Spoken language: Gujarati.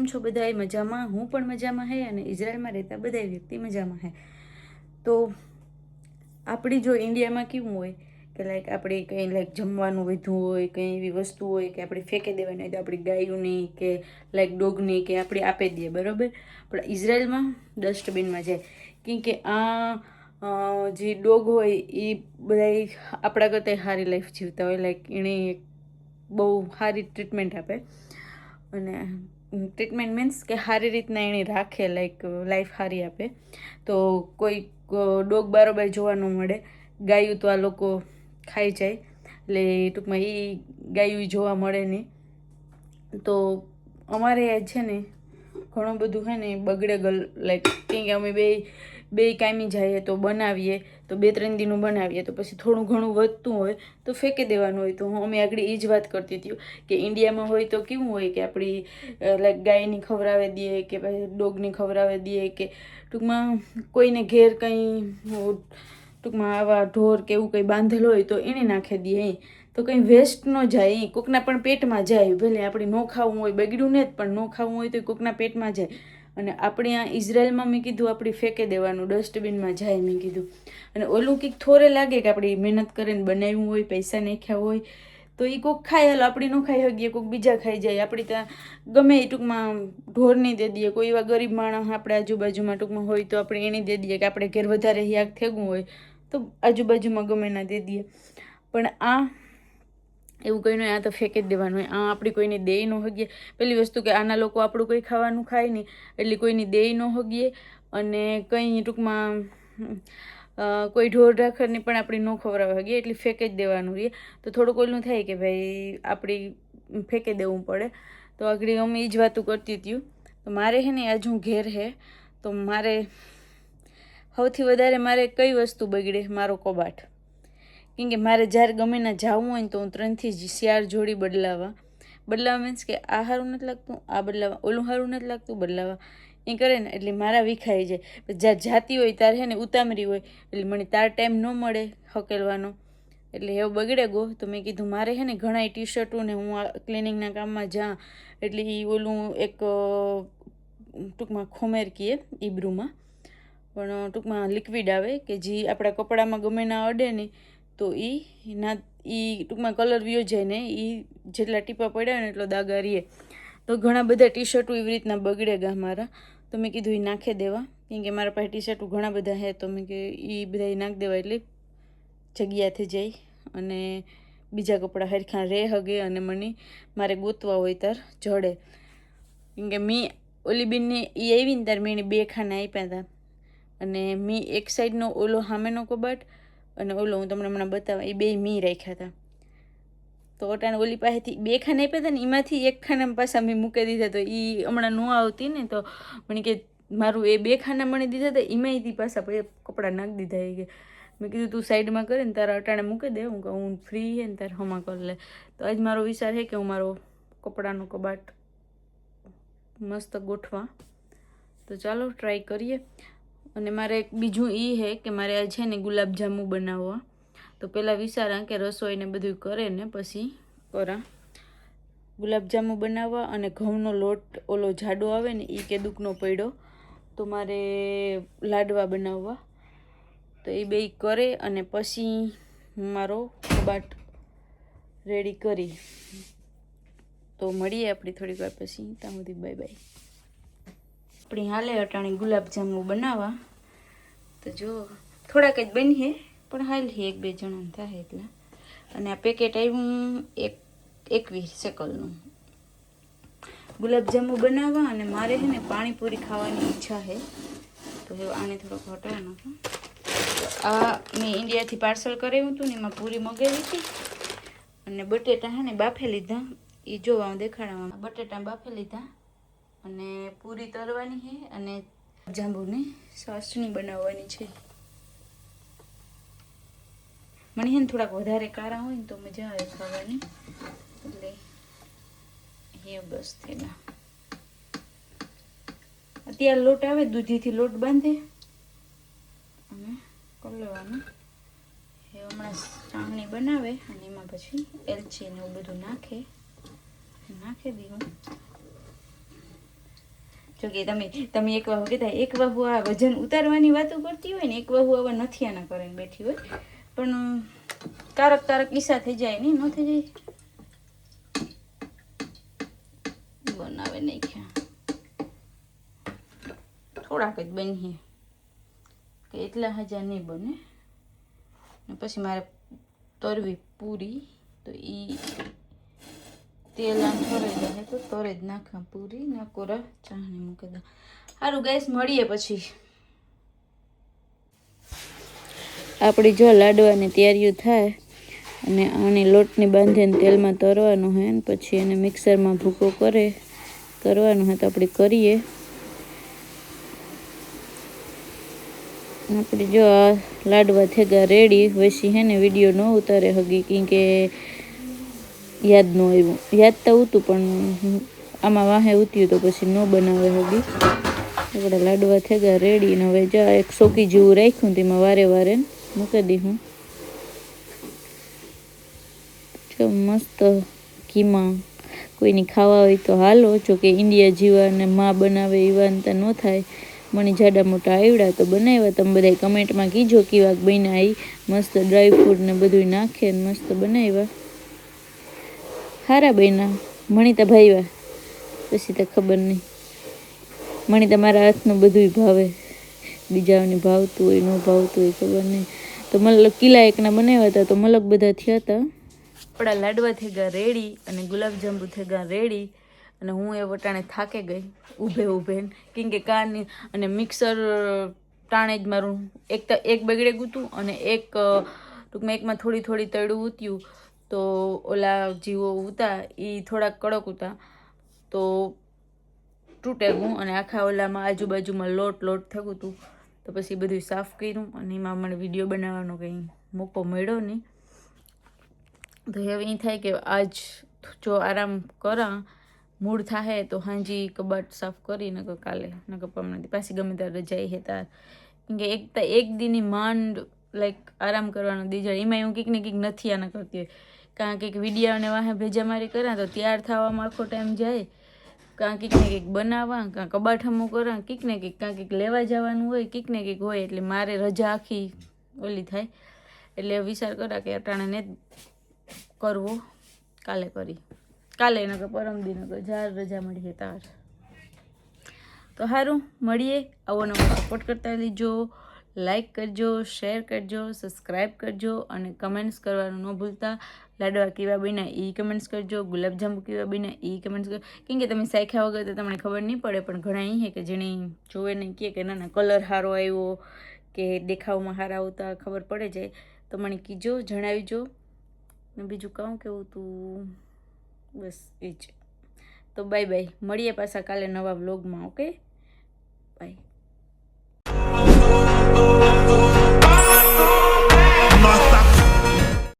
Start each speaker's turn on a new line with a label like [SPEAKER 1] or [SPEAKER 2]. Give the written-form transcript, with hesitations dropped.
[SPEAKER 1] છો બધાય મજામાં? હું પણ મજામાં હે અને ઇઝરાયલમાં રહેતા બધાય વ્યક્તિ મજામાં હે. તો આપણી જો ઇન્ડિયામાં કેવું હોય કે લાઈક આપણે કંઈ લાઈક જમવાનું વધ્યું હોય, કંઈ એવી વસ્તુ હોય કે આપણે ફેંકી દેવાની હોય તો આપણી ગાયોની કે લાઈક ડોગની કે આપણે આપી દઈએ, બરાબર. પણ ઇઝરાયલમાં ડસ્ટબિનમાં જાય, કેમ કે જે ડોગ હોય એ બધા આપણા કરતાં સારી લાઈફ જીવતા હોય, લાઈક એણે બહુ સારી ટ્રીટમેન્ટ આપે. અને ટ્રીટમેન્ટ મીન્સ કે સારી રીતના એને રાખે, લાઈક લાઈફ સારી આપે. તો કોઈ ડોગ બારોબાર જોવા ન મળે, ગાયું તો આ લોકો ખાઈ જાય, એટલે ટૂંકમાં એ ગાયું જોવા મળે નહીં. તો અમારે છે ને ઘણું બધું છે ને બગડે લાઈક કેમ કે અમે બે કાયમી જઈએ તો બનાવીએ, તો 2-3 દીનું બનાવીએ, તો પછી થોડું ઘણું વધતું હોય તો ફેંકી દેવાનું હોય. તો અમે આગળ એ જ વાત કરતી હતી કે ઇન્ડિયામાં હોય તો કેવું હોય કે આપણી લાઈક ગાયની ખવડાવી દઈએ કે પછી ડોગની ખવડાવી દઈએ, કે ટૂંકમાં કોઈને ઘેર કંઈ ટૂંકમાં આવા ઢોર કે એવું કંઈ બાંધેલ હોય તો એને નાખી દઈએ. તો કંઈ વેસ્ટ ન જાય, કોકના પણ પેટમાં જાય. ભલે આપણે ન ખાવું હોય, બગડ્યું ને જ, પણ ન ખાવું હોય તો કોકના પેટમાં જાય. અને આપણે આ ઇઝરાયલમાં મેં કીધું આપણે ફેંકી દેવાનું, ડસ્ટબિનમાં જાય મેં કીધું. અને ઓલું કંઈક થોડે લાગે કે આપણે મહેનત કરીને બનાવ્યું હોય, પૈસા નાખ્યા હોય, તો એ કોઈક ખાય, હાલો આપણે ન ખાઈ શકીએ, કોઈક બીજા ખાઈ જાય. આપણે ત્યાં ગમે એ ટૂંકમાં ઢોરની દે દઈએ, કોઈ એવા ગરીબ માણસ આપણે આજુબાજુમાં ટૂંકમાં હોય તો આપણે એને દે દઈએ, કે આપણે ઘેર વધારે યાક થેગું હોય તો આજુબાજુમાં ગમે ના દે દઈએ. પણ આ એવું કંઈ નહીં, આ તો ફેંકી જ દેવાનું હોય. આ આપણે કોઈને દે ન હગીએ. પેલી વસ્તુ કે આના લોકો આપણું કંઈ ખાવાનું ખાય નહીં, એટલે કોઈની દે ન હગીએ. અને કંઈ ટૂંકમાં કોઈ ઢોર ઢાખરની પણ આપણે ન ખવડાવી શકીએ, એટલે ફેંકી જ દેવાનું રહીએ. તો થોડુંક ઓલું થાય કે ભાઈ આપણી ફેંકી દેવું પડે. તો આગળ અમે એ જ વાતું કરતી હતી. તો મારે છે ને આજ હું ઘેર હે, તો મારે સૌથી વધારે મારે કઈ વસ્તુ બગડે? મારો કબાટ. કેમ કે મારે જ્યારે ગમે ના જવું હોય ને તો હું 3 થી 4 જોડી બદલાવા મીન્સ કે આ સારું નથી લાગતું, આ બદલાવા, ઓલું સારું નથી લાગતું, બદલાવા એ કરે ને એટલે મારા વિખાઈ જાય. જ્યાં જાતી હોય ત્યારે છે ને ઉતામરી હોય, એટલે મને તાર ટાઈમ ન મળે હકેલવાનો, એટલે એવું બગડે ગો. તો મેં કીધું મારે છે ને ઘણા ટી શર્ટો ને હું આ ક્લિનિંગના કામમાં જાઉં એટલે એ ઓલું એક ટૂંકમાં ખોમેર કહીએ ઈબ્રુમાં, પણ ટૂંકમાં લિક્વિડ આવે કે જે આપણા કપડામાં ગમે ના અડે ને તો એ ટૂંકમાં કલર વ્યો જાય ને એ જેટલા ટીપા પડ્યા ને એટલો દાગા રહીએ. તો ઘણા બધા ટી શર્ટો એવી રીતના બગડે ગા મારા. તો મેં કીધું એ નાખી દેવા, કેમ કે મારા પાસે ટી શર્ટો ઘણા બધા છે. તો મેં કે એ બધા નાખી દેવા એટલે જગ્યા થઈ જાય અને બીજા કપડાં હરખા રહે હગે અને મને મારે ગોતવા હોય ત્યારે જડે. કેમ કે મેં ઓલી બેનને એ આવી ને ત્યારે મેં એને 2 ખાના આપ્યા હતા. અને મેં એક સાઈડનો ઓલો સામેનો કબાટ અને ઓલો હું તમને હમણાં બતાવવા, એ બે મેં રાખ્યા હતા. તો અટાણે ઓલી પાસેથી 2 ખાના આપ્યા હતા ને એમાંથી 1 ખાના પાછા મેં મૂકી દીધા. તો એ હમણાં ન આવતી ને તો મને કે મારું એ 2 ખાના મને દીધા હતા, એમાંયથી પાછા કપડાં નાખી દીધા. એ કે મેં કીધું તું સાઈડમાં કરે ને તારા અટાણે મૂકી દે, હું ફ્રી હે ને તારે હમા કરી લે. તો આજ મારો વિચાર છે કે હું મારો કપડાનો કબાટ મસ્ત ગોઠવા. તો ચાલો ટ્રાય કરીએ. અને મારે એક બીજું એ છે કે મારે આ છે ને ગુલાબજાંબુ બનાવવા. તો પહેલાં વિચારા કે રસોઈને બધું કરે ને પછી કરા ગુલાબજાંબુ બનાવવા. અને ઘઉંનો લોટ ઓલો જાડો આવે ને એ કે દુખનો પડ્યો, તો મારે લાડવા બનાવવા. તો એ બે કરે અને પછી મારો કબાટ રેડી કરી. તો મળીએ આપણે થોડીક વાર પછી. ત્યાં સુધી બાય બાય. આપણી હાલે અટાણી ગુલાબજાંબુ બનાવવા. તો જો થોડાક જ બનીએ પણ હાલ 1-2 જણા થાય એટલા. અને આ પેકેટ આવ્યું 21 શેકલનું ગુલાબજાંબુ બનાવવા. અને મારે છે ને પાણીપુરી ખાવાની ઈચ્છા છે. તો હવે આને થોડોક હટાવી નાખો. આ મેં ઇન્ડિયાથી પાર્સલ કરાવ્યું હતું ને એમાં પૂરી મગાવી હતી. અને બટેટા છે ને બાફે લીધા. એ જોવા દેખાડવામાં બટેટા બાફે લીધા અને પૂરી તરવાની છે અને જાંબુની ચાસણી બનાવવાની છે. મને છે ને થોડાક વધારે કારા હોય ને તો મજા આવે ખાવાની, એટલે એ બસ થયેલા. અત્યારે લોટ આવે દૂધીથી લોટ બાંધે અને કરી લેવાનું. એ હમણાં ચાસણી બનાવે અને એમાં પછી એલચી ને એવું બધું નાખી દઉં. જોકે તમે એક વાહુ કહેતા એક વાહુ આ વજન ઉતારવાની વાતો કરતી હોય ને, એક વાહુ આવા નથી આના કરીને બેઠી હોય, પણ કારક ઈસા થઈ જાય નહીં, ન થઈ જાય. બનાવે નાખ્યા થોડાક જ બનીએ કે એટલા હજાર નહીં બને. પછી મારે તરવી પૂરી, તો એ તેલ આમ થોડે જાય તો તરે જ નાખા પૂરી ના કોરા ચાહને મૂકી દો. સારું ગેસ મળીએ પછી. આપણી જો લાડવાની તૈયારીઓ થાય અને આની લોટની બાંધીને તેલમાં તરવાનું હોય ને પછી એને મિક્સરમાં ભૂકો કરવાનું હોય તો આપણે કરીએ. આપણે જો આ લાડવા થેગા રેડી. વૈસી હે ને વિડીયો ન ઉતારે હગી કેમ કે યાદ ન આવ્યું. યાદ તો ઉતું પણ આમાં વાહે ઉત્યું તો પછી ન બનાવે હગી. આપણે લાડવા થેગા રેડી. ને હવે જો એક સોકી જેવું રાખ્યું તેમાં વારે મૂકી દઈશું. જો મસ્ત ઘીમાં કોઈની ખાવા હોય તો હાલો. જોકે ઇન્ડિયા જેવા ને માં બનાવે એવા અંતા ન થાય. મને જાડા મોટા આવડ્યા તો બનાવ્યા. તમે બધા કમેન્ટમાં કીજો કેવાક બન્યા. આવી મસ્ત ડ્રાયફ્રૂટ ને બધું નાખે ને મસ્ત બનાવ્યા. સારા બન્યા. મણીતા ભાઈવા પછી તો ખબર નહીં. મણીતા મારા હાથનું બધું ભાવે. બીજાઓને ભાવતું હોય ન ભાવતું હોય ખબર નહીં. તો મતલબ કિલા એકના બનાવ્યા હતા તો મલક બધા થયા હતા. આપણા લાડવા થઈ ગયા રેડી અને ગુલાબજાંબુ થઈ ગયા રેડી. અને હું એ વટાણે થાકે ગઈ ઊભે કેમ કે કારની અને મિક્સર ટાણે જ મારું એક બગડે ગયું અને એક ટૂંકમાં એકમાં થોડી તળું ઉત્યું. તો ઓલા જીવો ઉતા એ થોડાક કડક ઉતા તો તૂટે ગયું અને આખા ઓલામાં આજુબાજુમાં લોટ થયું હતું. તો પછી બધું સાફ કર્યું અને એમાં મને વિડીયો બનાવવાનો કંઈ મોકો મળ્યો નહીં. તો હવે એ થાય કે આજ જો આરામ કરા મૂડ થાય તો હાંજી કબાટ સાફ કરી નકર કાલે નકર પમણાથી પાછી ગમે ત્યારે રજાઈ હે તાર. કેમ કે એક દીની માંડ લાઈક આરામ કરવાનો દી જાય. એમાં હું કંઈક ને કંઈક નથી આના કરતી હોય. કાં કંઈક વિડીયાને વાહે ભેજામારી કરા તો તૈયાર થવામાં આખો ટાઈમ જાય. કાં કંઈક ને કંઈક બનાવવા, કાં કબાટ હમું કરા, કંઈક ને કંઈક કાં કંઈક લેવા જવાનું હોય, કંઈક ને કંઈક હોય. એટલે મારે રજા આખી ઓલી થાય. એટલે વિચાર કરા કે અટાણાને કરવો કાલે કરી. કાલે નકર પરમ દી નકર જાર રજા મળીએ તાર. તો સારું મળીએ. આવો નવો સપોર્ટ કરતા લીજો. લાઈક કરજો, શેર કરજો, સબસ્ક્રાઈબ કરજો અને કમેન્ટ્સ કરવાનું ન ભૂલતા. લાડવા કેવા બન્યા એ કમેન્ટ્સ કરજો. ગુલાબજાંબુ કેવા બન્યા એ કમેન્ટ્સ કરજો. કેમ કે તમે સાખ્યા વગર તો તમને ખબર નહીં પડે. પણ ઘણા એ છે કે જેને જોવે નહીં કહે કે ના કલર સારો આવ્યો કે દેખાવમાં સારા આવતા ખબર પડે જાય. તો મને કીજો, જણાવીજો. ને બીજું કહું કેવું તું બસ એ જ. તો બાય મળીએ પાછા કાલે નવા વ્લોગમાં. Okay bye.